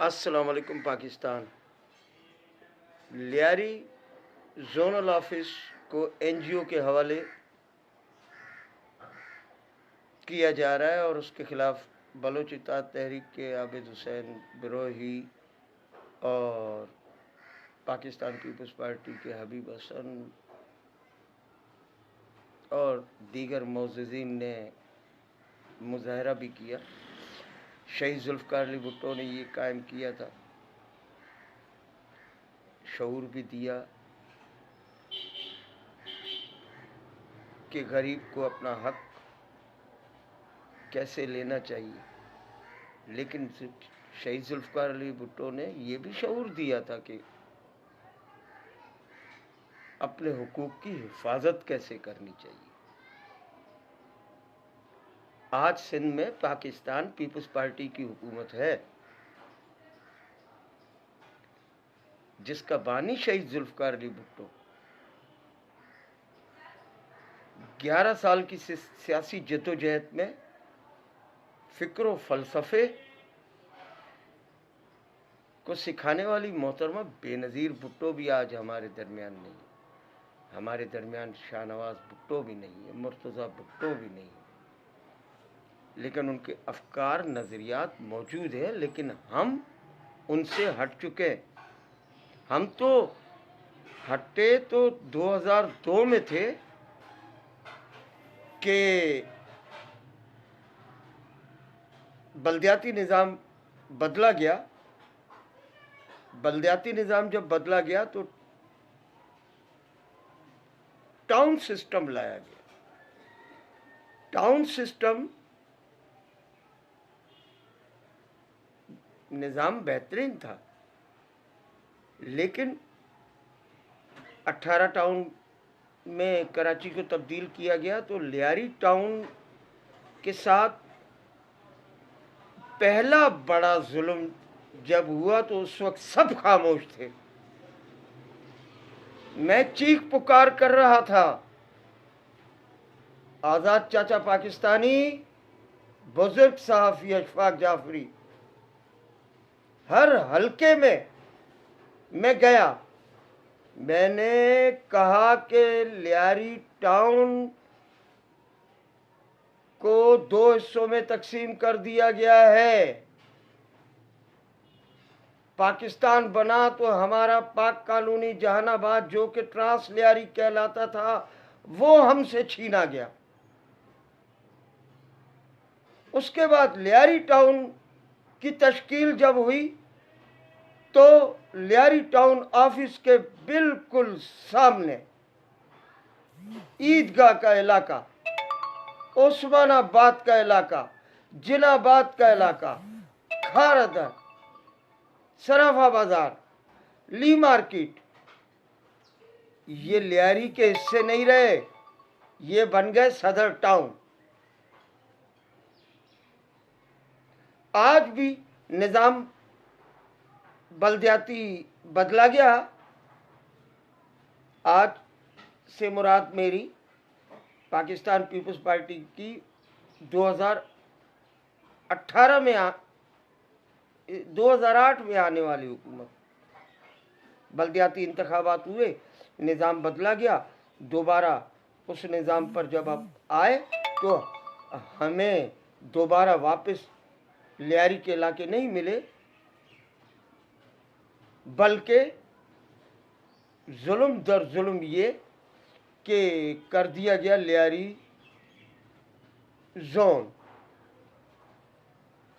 अस्सलाम वालेकुम Pakistan. Lyari zonal office को एनजीओ के हवाले किया जा रहा है और उसके खिलाफ बलोच इत्तेहाद तहरीक के आबिद हुसैन बिरोही और पाकिस्तान पीपल्स पार्टी के हबीब हसन और दीगर मोअज़्ज़िज़ीन ने मुज़ाहरा भी किया। शहीद जुल्फ़िकार अली भुट्टो ने ये कायम किया था, शऊर भी दिया कि गरीब को अपना हक कैसे लेना चाहिए, लेकिन शहीद जुल्फ़िकार अली भुट्टो ने ये भी शऊर दिया था कि अपने हुकूक की हिफाजत कैसे करनी चाहिए। आज सिंध में पाकिस्तान पीपल्स पार्टी की हुकूमत है, जिसका बानी शहीद जुल्फ़िकार अली भुट्टो 11 साल की सियासी जद्दोजहद में फ़िक्र व फ़लसफ़े को सिखाने वाली मोहतरमा बेनज़ीर भुट्टो भी आज हमारे दरमियान नहीं है। हमारे दरमियान शाहनवाज भुट्टो भी नहीं है, मुर्तज़ा भुट्टो भी नहीं है, लेकिन उनके अफ़कार नज़रियात मौजूद हैं। लेकिन हम उनसे हट चुके हैं। हम तो हटे तो 2002 में थे कि बल्दियाती निज़ाम बदला गया। बल्दियाती निज़ाम जब बदला गया तो टाउन सिस्टम लाया गया। टाउन सिस्टम निज़ाम बेहतरीन था, लेकिन 18 टाउन में कराची को तब्दील किया गया तो लियारी टाउन के साथ पहला बड़ा जुल्म जब हुआ तो उस वक्त सब खामोश थे। मैं चीख पुकार कर रहा था, आज़ाद चाचा पाकिस्तानी, बुजुर्ग सहाफ़ी अशफाक जाफरी, हर हलके में मैं गया। मैंने कहा कि लियारी टाउन को 2 हिस्सों में तकसीम कर दिया गया है। पाकिस्तान बना तो हमारा पाक कानूनी जहानाबाद, जो कि ट्रांस लियारी कहलाता था, वो हमसे छीना गया। उसके बाद लियारी टाउन की तश्कील जब हुई तो लियारी टाउन ऑफिस के बिल्कुल सामने ईदगाह का इलाका, उस्मानाबाद का इलाका, जिनाबाद का इलाका, खारदर, सराफा बाजार, ली मार्केट, ये लियारी के हिस्से नहीं रहे, ये बन गए सदर टाउन। आज भी निज़ाम बल्दियाती बदला गया। आज से मुराद मेरी पाकिस्तान पीपल्स पार्टी की 2018 में 2008 में आने वाली हुकूमत। बल्दियाती इंतखाबात हुए, निज़ाम बदला गया। दोबारा उस निज़ाम पर जब अब आए तो हमें दोबारा वापस लियारी के इलाके नहीं मिले, बल्कि जुल्म दर जुल्म ये कि कर दिया गया लियारी जोन,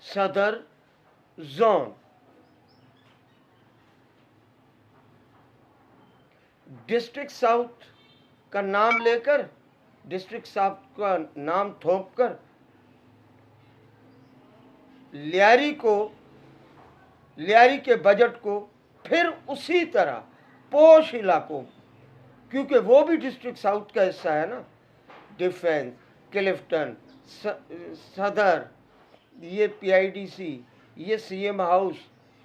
सदर जोन। डिस्ट्रिक्ट साउथ का नाम लेकर, डिस्ट्रिक्ट साउथ का नाम थोप कर लियारी के बजट को फिर उसी तरह पोश इलाकों, क्योंकि वो भी डिस्ट्रिक्ट साउथ का हिस्सा है ना, डिफेंस, क्लिफ्टन, सदर, ये पीआईडीसी, ये सीएम हाउस,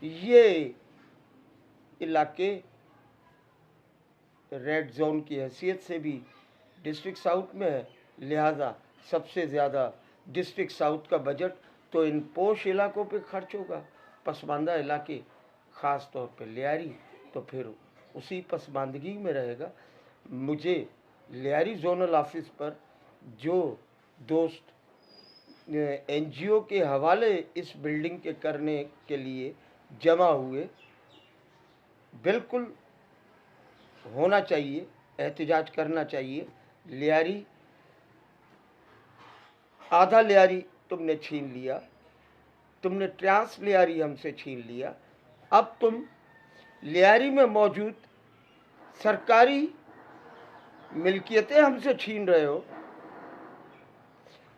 ये इलाके रेड जोन की हैसियत से भी डिस्ट्रिक्ट साउथ में है। लिहाजा सबसे ज़्यादा डिस्ट्रिक्ट साउथ का बजट तो इन पोश इलाकों पे खर्च होगा। पसमानदा इलाके, ख़ास तौर पे लियारी, तो फिर उसी पसमानदगी में रहेगा। मुझे लियारी जोनल ऑफिस पर जो दोस्त एनजीओ के हवाले इस बिल्डिंग के करने के लिए जमा हुए, बिल्कुल होना चाहिए, एहतजाज करना चाहिए। लियारी, आधा लियारी तुमने छीन लिया, तुमने ट्रांस लियारी हमसे छीन लिया, अब तुम लियारी में मौजूद सरकारी मिल्कियतें हमसे छीन रहे हो।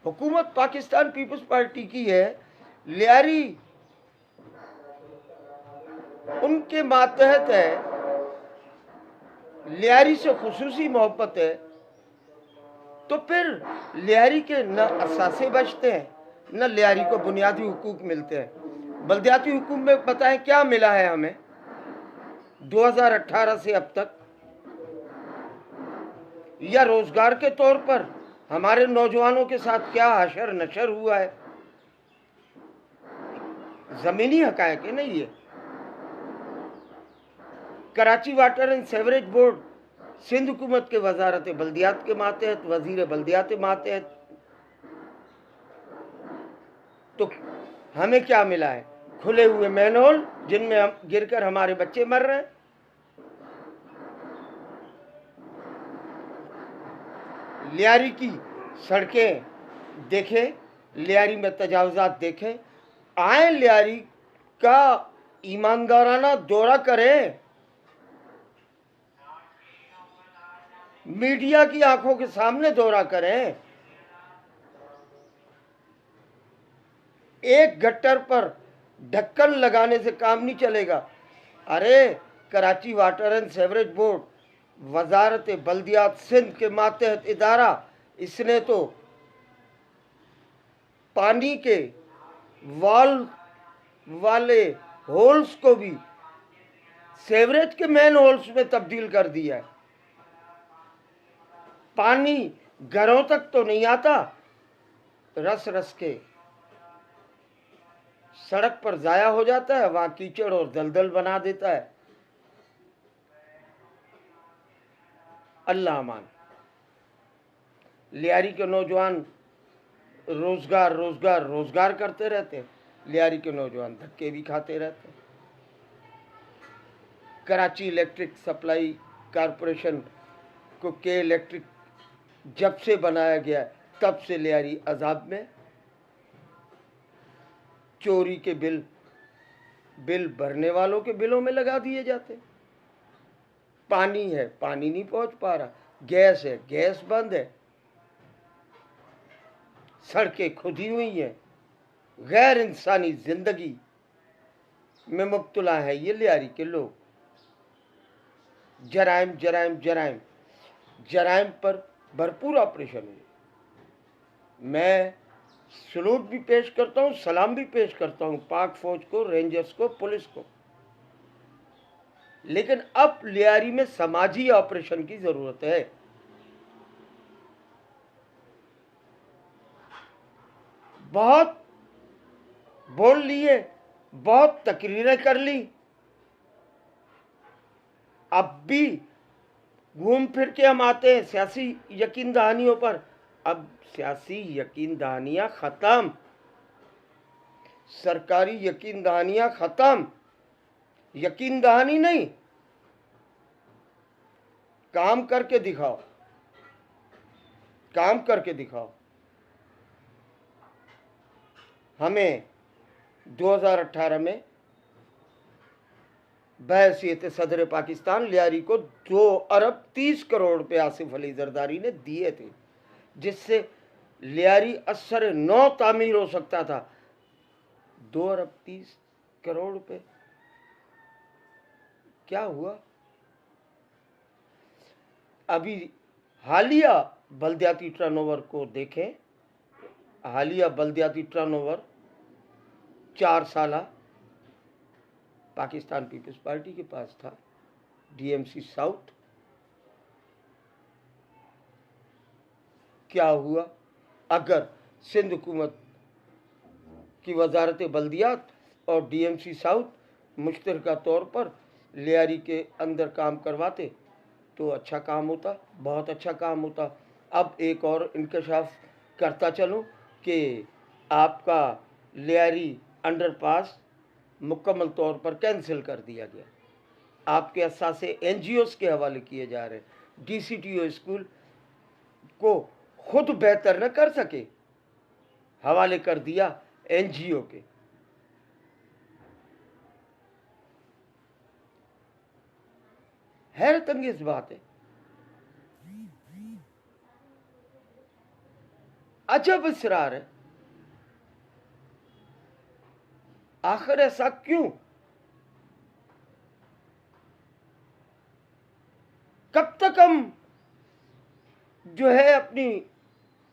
हुकूमत पाकिस्तान पीपल्स पार्टी की है, लियारी उनके मातहत है, लियारी से खुसूसी मोहब्बत है, तो फिर लियारी के न असासे बचते हैं, न लियारी को बुनियादी हुकूक मिलते हैं। बल्दियाती हुकूक में बताएं क्या मिला है हमें 2018 से अब तक, या रोजगार के तौर पर हमारे नौजवानों के साथ क्या हशर नशर हुआ है। जमीनी हकायक है नहीं ये। Karachi water and sewerage board Sindh हुकूमत के वजारत बल्दियात के मातहत, वजीर बल्दियात मातहत, तो हमें क्या मिला है? खुले हुए मैनहोल जिनमें हम गिरकर हमारे बच्चे मर रहे हैं। लियारी की सड़कें देखें, लियारी में तजावुजात देखें, आए लियारी का ईमानदाराना दौरा करें, मीडिया की आंखों के सामने दौरा करें। एक गट्टर पर ढक्कन लगाने से काम नहीं चलेगा। अरे Karachi water and sewerage board वजारत बल्दियात सिंध के मातहत इदारा, इसने तो पानी के वाल वाले होल्स को भी सेवरेज के मेन होल्स में तब्दील कर दिया है। पानी घरों तक तो नहीं आता, रस रस के सड़क पर जाया हो जाता है, वहां कीचड़ और दलदल बना देता है। अल्लाह मान, लियारी के नौजवान रोजगार रोजगार रोजगार करते रहते हैं, लियारी के नौजवान धक्के भी खाते रहते हैं। कराची इलेक्ट्रिक सप्लाई कारपोरेशन को के इलेक्ट्रिक जब से बनाया गया तब से लियारी अजाब में। चोरी के बिल भरने वालों के बिलों में लगा दिए जाते। पानी है, पानी नहीं पहुंच पा रहा, गैस है, गैस बंद है, सड़कें खुदी हुई हैं, गैर इंसानी जिंदगी में मुब्तला है ये लियारी के लोग। जराइम जराइम जराइम जराइम पर भरपूर ऑपरेशन हुए। मैं सलूट भी पेश करता हूँ, सलाम भी पेश करता हूँ पाक फौज को, रेंजर्स को, पुलिस को। लेकिन अब लियारी में समाजी ऑपरेशन की जरूरत है। बहुत बोल लिए, बहुत तकरीरें कर ली, अब भी घूम फिर के हम आते हैं सियासी यकीन दहानियों पर। अब सियासी यकीन दहानियां खत्म, सरकारी यकीन दहानियां खत्म। यकीन दहानी नहीं, काम करके दिखाओ, काम करके दिखाओ। हमें 2018 में बहैसियत सदर पाकिस्तान लियारी को 2 अरब 30 करोड़ रुपए आसिफ अली जरदारी ने दिए थे, जिससे लियारी असर नौ तामीर हो सकता था। 2 अरब 30 करोड़ रुपए क्या हुआ? अभी हालिया बल्दियाती टर्नओवर को देखें, हालिया बल्दियाती टर्नओवर 4 साला पाकिस्तान पीपल्स पार्टी के पास था, डीएमसी साउथ। क्या हुआ? अगर सिंध हुकूमत की वजारत बल्दियात और डीएमसी साउथ मुश्तरका तौर पर लियारी के अंदर काम करवाते तो अच्छा काम होता, बहुत अच्छा काम होता। अब एक और इंकशाफ करता चलूँ कि आपका लियारी अंडरपास मुकम्मल तौर पर कैंसिल कर दिया गया, आपके असासे एनजीओस के हवाले किए जा रहे हैं। डीसीटीओ स्कूल को खुद बेहतर न कर सके, हवाले कर दिया एनजीओ के। हैरत अंगेज बात है, अजब इसरार है। आखिर ऐसा क्यों? कब तक हम जो है अपनी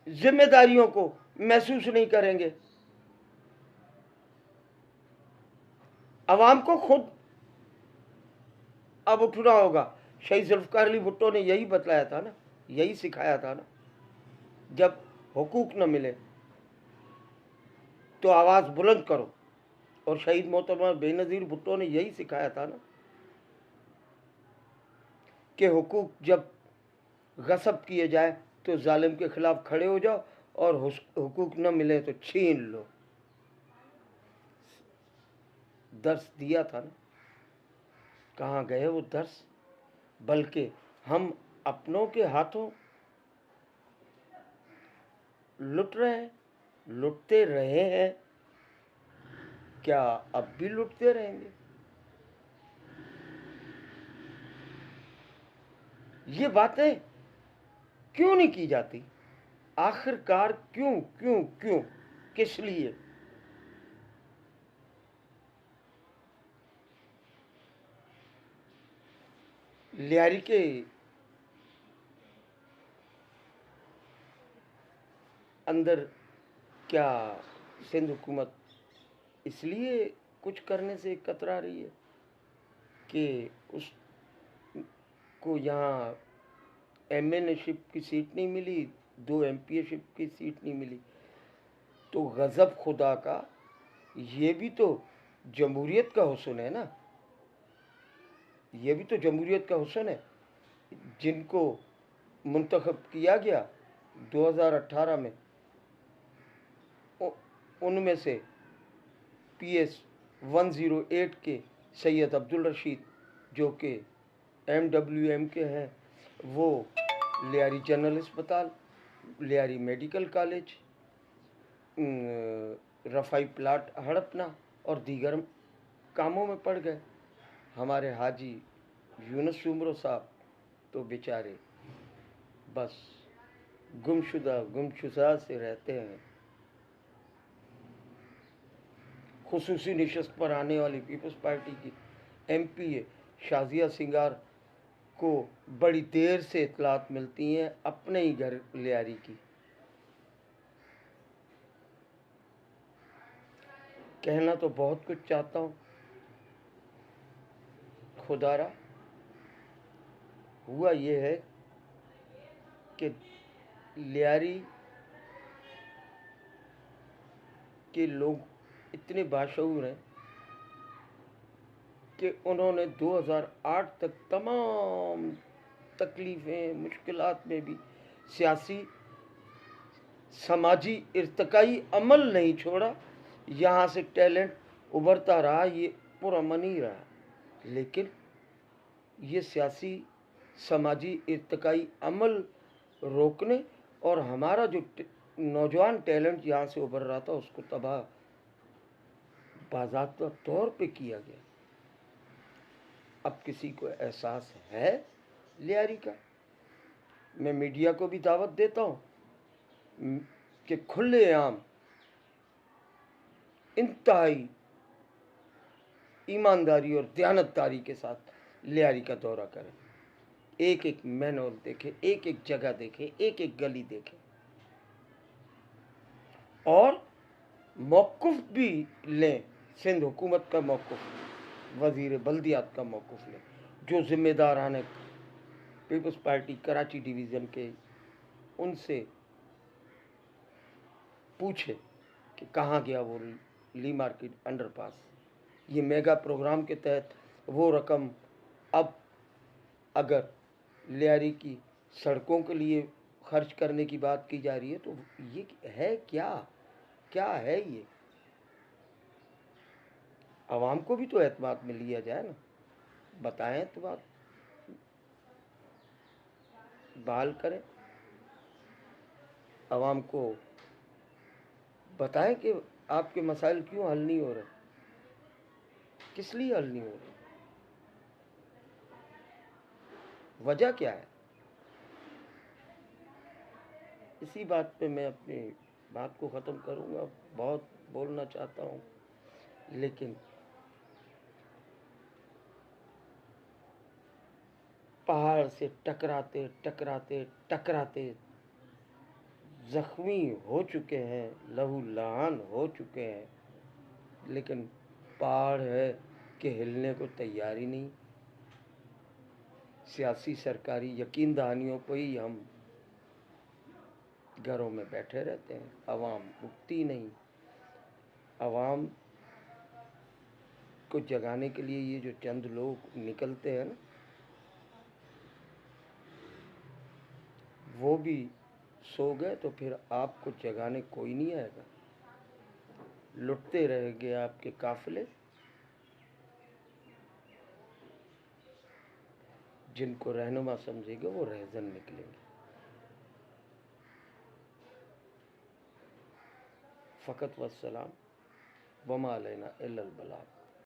जिम्मेदारियों को महसूस नहीं करेंगे? अवाम को खुद अब उठना होगा। शहीद जुल्फकार अली भुट्टो ने यही बतलाया था ना, यही सिखाया था ना, जब हुकूक न मिले तो आवाज़ बुलंद करो। और शहीद मोहतरमा बेनज़ीर भुट्टो ने यही सिखाया था ना कि हुकूक जब गसब किए जाए तो जालिम के खिलाफ खड़े हो जाओ और हुकूक न मिले तो छीन लो। दर्स दिया था ना, कहाँ गए वो दर्स? बल्कि हम अपनों के हाथों लुट रहे हैं, लुटते रहे हैं, क्या अब भी लुटते रहेंगे? ये बातें क्यों नहीं की जाती? आखिरकार क्यों क्यों क्यों, किस लिए? लियारी के अंदर क्या सिंध हुकूमत इसलिए कुछ करने से कतरा रही है कि उसको यहाँ एमएनएशिप की सीट नहीं मिली, 2 एमपीएशिप की सीट नहीं मिली? तो गज़ब खुदा का, ये भी तो जमहूरियत का हुस्न है ना, ये भी तो जमहूरियत का हुस्न है। जिनको मुंतखब किया गया 2018 में, उनमें से पीएस 108 के सैयद अब्दुल रशीद जो कि एमडब्ल्यूएम के हैं, वो लियारी जनरल अस्पताल, लियारी मेडिकल कॉलेज, रफ़ाई प्लाट हड़पना और दीगर कामों में पड़ गए। हमारे हाजी यूनुस उमरो साहब तो बेचारे बस गुमशुदा से रहते हैं। खुसूसी निशस्त पर आने वाली पीपल्स पार्टी की एमपी शाजिया सिंगार को बड़ी देर से इतलात मिलती हैं अपने ही घर लियारी की। कहना तो बहुत कुछ चाहता हूँ, खुदारा हुआ ये है कि लियारी के लोग इतने बाशऊर हैं कि उन्होंने 2008 तक तमाम तकलीफ़ें मुश्किलात में भी सियासी समाजी इर्तकाई अमल नहीं छोड़ा। यहाँ से टैलेंट उभरता रहा, ये पुरअमन ही रहा। लेकिन ये सियासी समाजी इर्तकाई अमल रोकने और हमारा जो नौजवान टैलेंट यहाँ से उभर रहा था उसको तबाह बाज़ाब्ता तौर पे किया गया। अब किसी को एहसास है लियारी का? मैं मीडिया को भी दावत देता हूँ कि खुलेआम इंतहाई ईमानदारी और दयानतदारी के साथ लियारी का दौरा करें, एक एक मैनहोल देखें, एक एक जगह देखें, एक एक गली देखें और मौक़िफ़ भी लें। सिंध हुकूमत का मौक़िफ़, वज़ीर बल्दियात का मौक़िफ़ लें, जो ज़िम्मेदारान पीपल्स पार्टी कराची डिवीज़न के, उनसे पूछे कि कहाँ गया वो ली मार्केट अंडरपास। ये मेगा प्रोग्राम के तहत वो रकम अब अगर लियारी की सड़कों के लिए खर्च करने की बात की जा रही है तो ये है क्या? क्या है ये? आवाम को भी तो एतमाद में लिया जाए ना, बताएं तो बात बहाल करें, आवाम को बताएं कि आपके मसाइल क्यों हल नहीं हो रहे, किस लिए हल नहीं हो रहे, वजह क्या है। इसी बात पे मैं अपनी बात को ख़त्म करूँगा। बहुत बोलना चाहता हूँ, लेकिन पहाड़ से टकराते टकराते टकराते जख्मी हो चुके हैं, लहूलुहान हो चुके हैं, लेकिन पहाड़ है कि हिलने को तैयार ही नहीं। सियासी सरकारी यकीन दहानियों को ही हम घरों में बैठे रहते हैं, आवाम उठती नहीं। आवाम को जगाने के लिए ये जो चंद लोग निकलते हैं ना, वो भी सो गए तो फिर आपको जगाने कोई नहीं आएगा। लुटते रहेंगे आपके काफिले, जिनको रहनुमा समझेंगे वो रहजन निकलेंगे। फ़कत वस्सलाम, वमा अलैना इल्लल बलाग।